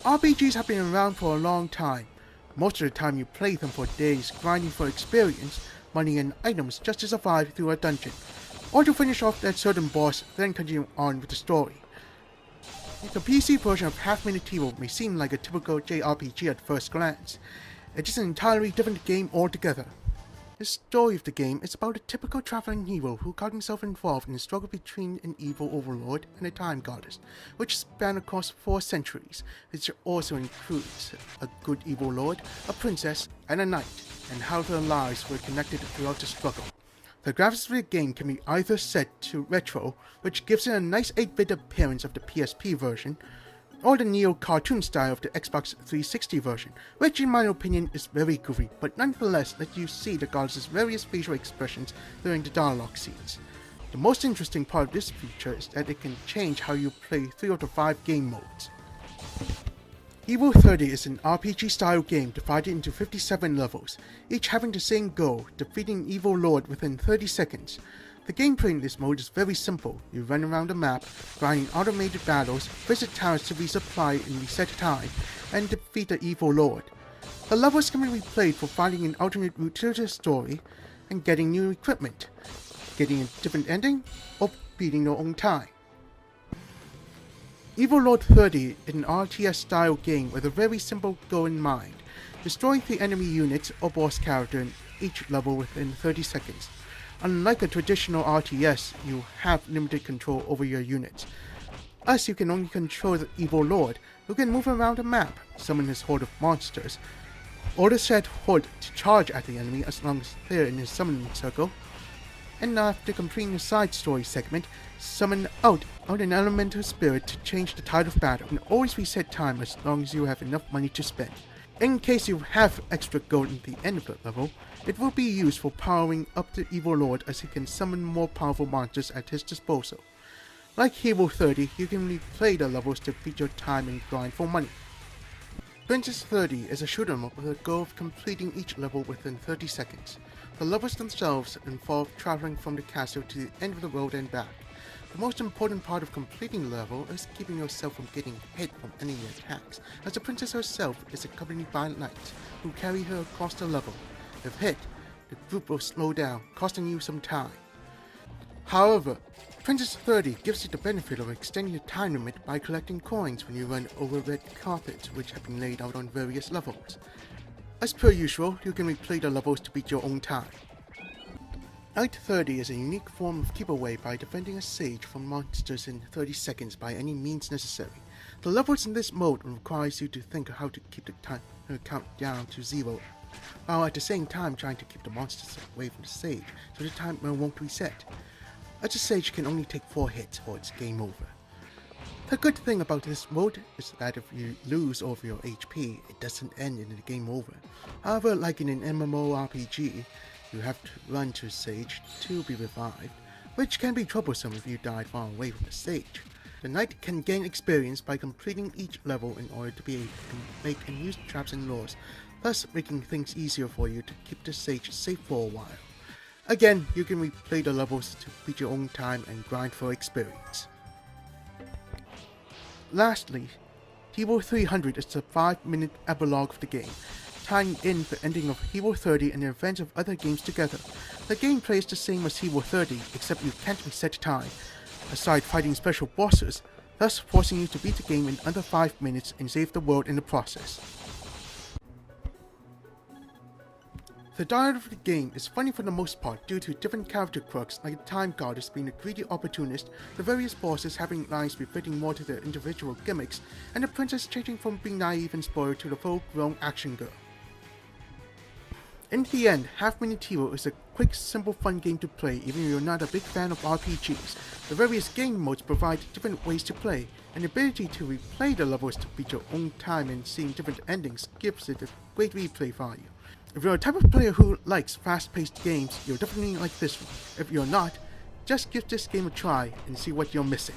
RPGs have been around for a long time. Most of the time you play them for days, grinding for experience, money and items just to survive through a dungeon, or to finish off that certain boss, then continue on with the story. The PC version of Half Minute Hero may seem like a typical JRPG at first glance. It is an entirely different game altogether. The story of the game is about a typical traveling hero who got himself involved in a struggle between an evil overlord and a time goddess, which spanned across 4 centuries, which also includes a good evil lord, a princess, and a knight, and how their lives were connected throughout the struggle. The graphics of the game can be either set to retro, which gives it a nice 8-bit appearance of the PSP version, or the neo-cartoon style of the Xbox 360 version, which in my opinion is very goofy, but nonetheless lets you see the goddess's various facial expressions during the dialogue scenes. The most interesting part of this feature is that it can change how you play 3 of the 5 game modes. Evo 30 is an RPG-style game divided into 57 levels, each having the same goal, defeating Evil Lord within 30 seconds. The gameplay in this mode is very simple. You run around the map, grinding automated battles, visit towers to resupply and reset time, and defeat the Evil Lord. The levels can be replayed for finding an alternate route to the story, and getting new equipment, getting a different ending, or beating your own time. Evil Lord 30 is an RTS-style game with a very simple goal in mind: destroy the enemy units or boss character in each level within 30 seconds. Unlike a traditional RTS, you have limited control over your units. As you can only control the Evil Lord, who can move around the map, summon his horde of monsters, order said horde to charge at the enemy as long as they're in his summoning circle, and after completing a side story segment, summon out an elemental spirit to change the tide of battle, and always reset time as long as you have enough money to spend. In case you have extra gold at the end of the level, it will be used for powering up the Evil Lord, as he can summon more powerful monsters at his disposal. Like Hero 30, you can replay the levels to beat your time and grind for money. Princess 30 is a shoot 'em up with a goal of completing each level within 30 seconds. The levels themselves involve traveling from the castle to the end of the world and back. The most important part of completing the level is keeping yourself from getting hit from enemy attacks, as the princess herself is accompanied by knights who carry her across the level. If hit, the group will slow down, costing you some time. However, Princess 30 gives you the benefit of extending the time limit by collecting coins when you run over red carpets which have been laid out on various levels. As per usual, you can replay the levels to beat your own time. Night 30 is a unique form of giveaway by defending a sage from monsters in 30 seconds by any means necessary. The levels in this mode requires you to think of how to keep the time count down to 0, while at the same time trying to keep the monsters away from the sage so the timer won't reset, as the sage can only take 4 hits or it's game over. The good thing about this mode is that if you lose over your HP, it doesn't end in the game over. However, like in an MMORPG, you have to run to a sage to be revived, which can be troublesome if you die far away from the sage. The knight can gain experience by completing each level in order to be able to make and use traps and lures, thus making things easier for you to keep the sage safe for a while. Again, you can replay the levels to beat your own time and grind for experience. Lastly, Hero 300 is the 5-minute epilogue of the game, tying in the ending of Hero 30 and the events of other games together. The gameplay is the same as Hero 30, except you can't reset time, aside fighting special bosses, thus forcing you to beat the game in under 5 minutes and save the world in the process. The dialogue of the game is funny for the most part due to different character quirks like the time goddess being a greedy opportunist, the various bosses having lines befitting more to their individual gimmicks, and the princess changing from being naive and spoiled to the full-grown action girl. In the end, Half Minute Hero is a quick, simple, fun game to play even if you're not a big fan of RPGs. The various game modes provide different ways to play, and the ability to replay the levels to beat your own time and seeing different endings gives it a great replay value. If you're a type of player who likes fast-paced games, you'll definitely like this one. If you're not, just give this game a try and see what you're missing.